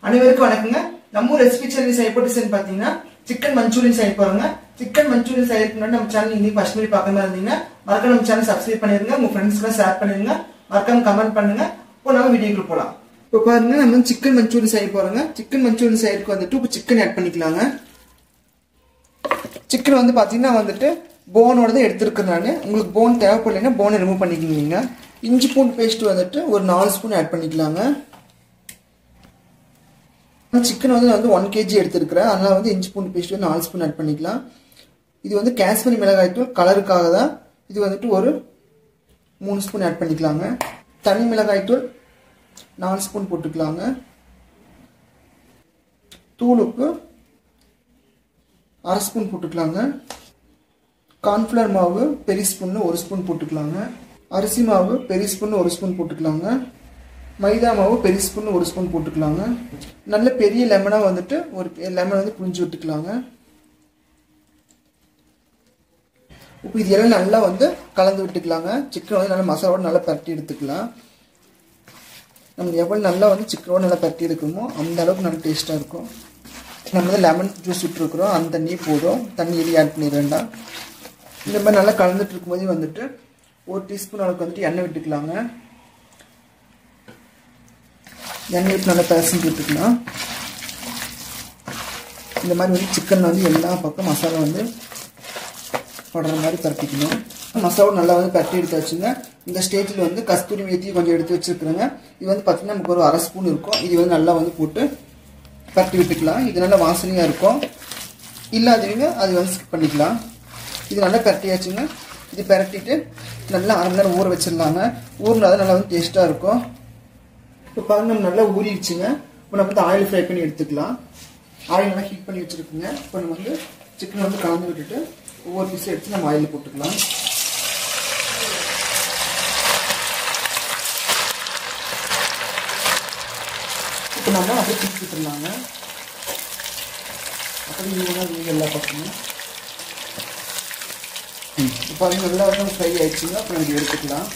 அனைவருக்கும் வணக்கங்க. நம்ம ரெசிபி சேனல் செய்யப்பட்ட டிசைன் பாத்தீங்கன்னா சிக்கன் மஞ்சூரியன் செய்ய போறோங்க. சிக்கன் மஞ்சூரியன் செய்யறதுக்கு முன்னாடி நம்ம சேனல் இன்னைக்கு ஃபர்ஸ்ட் டைம் பார்க்க மாதிரி இருந்தீங்கன்னா மறக்காம நம்ம சேனல் சப்ஸ்கிரைப் பண்ணிருங்க, உங்க ஃப்ரெண்ட்ஸ்க்கு ஷேர் பண்ணுங்க, மறக்காம கமெண்ட் பண்ணுங்க. இப்போ நம்ம வீடியோக்குள்ள போலாம். இப்போ பாருங்க, நம்ம சிக்கன் மஞ்சூரியன் செய்ய போறோங்க. சிக்கன் மஞ்சூரியன் செய்யறதுக்கு வந்துட்டு இப்போ சிக்கன் ஆட் பண்ணிக்கலாங்க. சிக்கன் வந்து பாத்தீங்கன்னா வந்துட்டு போனோட தான் எடுத்துருக்கேன் நான். உங்களுக்கு போன் தேவைப்படலைன்னா போனை ரிமூவ் பண்ணிக்கிங்க. இஞ்சி பூண்டு பேஸ்ட் வந்துட்டு ஒரு 4 ஸ்பூன் ஆட் பண்ணிக்கலாங்க. சிக்கன் வந்து 1 kg எடுத்துருக்கிறேன், அதனால வந்து இஞ்சி பூண்டு பேஸ்ட் 4 ஸ்பூன் ஆட் பண்ணிக்கலாம். இது வந்து காஷ்மீரி மிளகாய் தூள் கலருக்காக தான். இது வந்துட்டு ஒரு 3 ஸ்பூன் ஆட் பண்ணிக்கலாங்க. தனி மிளகாய் தூள் 4 ஸ்பூன் போட்டுக்கலாங்க. தூளுக்கு 1/2 ஸ்பூன் போட்டுக்கலாங்க. கார்ன்ஃப்ளவர் மாவு பெரிய ஸ்பூன் 1 ஸ்பூன் போட்டுக்கலாங்க. அரிசி மாவு பெரிய ஸ்பூன் 1 ஸ்பூன் போட்டுக்கலாங்க. மைதா மாவு பெரிய ஸ்பூன் 1 ஸ்பூன் போட்டுக்கலாங்க. நல்ல பெரிய லெமனா வந்துட்டு ஒரு லெமன் வந்து புழிஞ்சு விட்டுக்கலாங்க. இப்போ இது எல்லாம் நல்லா வந்து கலந்து விட்டுக்கலாங்க. சிக்கன் வந்து நல்லா மசாலாவோட நல்லா பரட்டி எடுத்துக்கலாம். நம்ம எவ்வளவு நல்லா வந்து சிக்கனோட நல்லா பரட்டி எடுக்கணுமோ அந்த அளவுக்கு நல்லா டேஸ்டா இருக்கும். நம்ம வந்து லெமன் ஜூஸ் விட்டுருக்குறோம், அந்த தண்ணி போதும், தண்ணி எதுவும் ஆட் பண்ணிட வேண்டாம். இந்த மாதிரி நல்லா கலந்துட்டு இருக்கும்போது வந்துட்டு 1 டீஸ்பூன் அளவுக்கு வந்துட்டு எண்ணெய் விட்டுக்கலாங்க. எண்ணெய் விட்டு நல்லா பசஞ்சு விட்டுக்கலாம். இந்த மாதிரி வந்து சிக்கன் வந்து எல்லா பக்கம் மசாலா வந்து படுற மாதிரி பரட்டிக்கணும். மசாலா நல்லா வந்து பரட்டி எடுத்து வச்சுங்க. இந்த ஸ்டேஜில் வந்து கஸ்தூரி மேத்தி கொஞ்சம் எடுத்து வச்சுருக்குறேங்க. இது வந்து பார்த்தீங்கன்னா நமக்கு ஒரு 1/2 ஸ்பூன் இருக்கும். இது வந்து நல்லா வந்து போட்டு பரட்டி விட்டுக்கலாம். இது நல்லா வாசனையாக இருக்கும். இல்லாதவங்க அது வந்து ஸ்கிப் பண்ணிக்கலாம். இது நல்லா பரட்டியாச்சுங்க. இது பரட்டிட்டு நல்லா 1/2 மணி நேரம் ஊற வச்சிடலாங்க. ஊறினா தான் நல்லா வந்து டேஸ்ட்டாக இருக்கும். இப்போ பாருங்க, நம்ம நல்லா ஊறிடுச்சுங்க. இப்போ நம்ம வந்து ஆயில் ஃப்ரை பண்ணி எடுத்துக்கலாம். ஆயில் நல்லா ஹீட் பண்ணி வச்சுருக்குங்க. இப்போ நம்ம வந்து சிக்கன் வந்து கலந்து விட்டுட்டு ஒவ்வொரு பீஸும் எடுத்து நம்ம ஆயிலில் போட்டுக்கலாம். இப்போ நம்ம அப்படியே பிடிச்சி விட்டுருலாங்க. அப்படி நீங்கள் எல்லா பக்கமும் இப்போ பாருங்க, நல்லா வந்து ஃப்ரை ஆயிடுச்சுங்க. அப்புறம் இது எடுத்துக்கலாம்.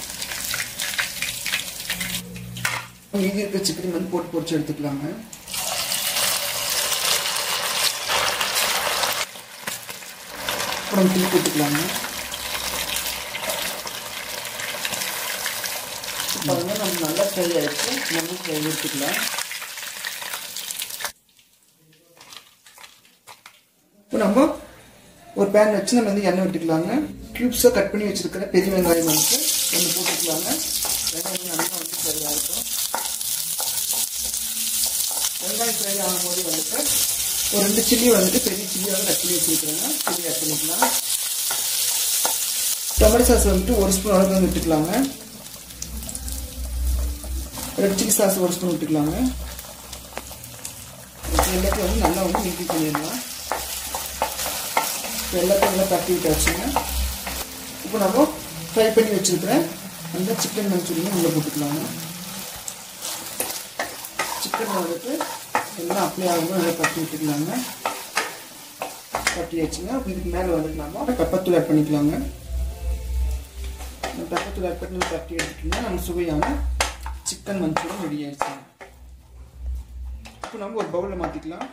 மீதி இருக்க சிக்கன் வந்து போட்டு பொரிச்சு எடுத்துக்கலாங்க. அப்புறம் திருப்பி விட்டுக்கலாங்க. பாருங்க, நம்ம நல்லா ஃப்ரை ஆயிடுச்சு. நம்ம ஃப்ரை எடுத்துக்கலாம். இப்போ நம்ம ஒரு பேன் வச்சு நம்ம வந்து எண்ணெய் விட்டுக்கலாங்க. கியூப்ஸாக கட் பண்ணி வச்சிருக்கிற பெரிய வெங்காயம் வந்து நம்ம போட்டுக்கலாங்க. வெங்காயம் நல்லா வந்து ஃப்ரை ஆகிடும். வெங்காயம் ஃப்ரை ஆகும்போது வந்துட்டு ஒரு 2 சில்லி வந்துட்டு பெரிய சில்லியாக கட் பண்ணி வச்சுருக்கிறேங்க. சில்லி ஆட் பண்ணிக்கலாம். டொமேட்டோ சாஸ் வந்துட்டு 1 ஸ்பூன் அளவுக்கு வந்து விட்டுக்கலாங்க. ரெட் சில்லி சாஸ் 1 ஸ்பூன் விட்டுக்கலாங்க. எல்லாத்தையும் வந்து நல்லா வந்து மிக்ஸ் பண்ணிடலாம். எல்லாத்தையும் நல்லா தட்டி விட்டாச்சுங்க. இப்போ நம்ம ஃப்ரை பண்ணி வச்சுருக்கிறேன் அந்த சிக்கன் மஞ்சூரியன் உள்ளே போட்டுக்கலாங்க. சிக்கன் வந்துட்டு எல்லாம் அப்ளை ஆகும்போது நல்லா தட்டி விட்டுக்கலாங்க. தட்டி வச்சுங்க. இதுக்கு மேலே வந்துட்டு நம்ம பெப்பர்த்தூள் ஆட் பண்ணிக்கலாங்க. பெப்பர்த்தூள் ஆட் பண்ணி தட்டி எடுத்துக்கிட்டோம்னா நம்ம சுவையான சிக்கன் மஞ்சூரியன் ரெடி ஆயிடுச்சுங்க. இப்போ நம்ம ஒரு பவுலில் மாற்றிக்கலாம்.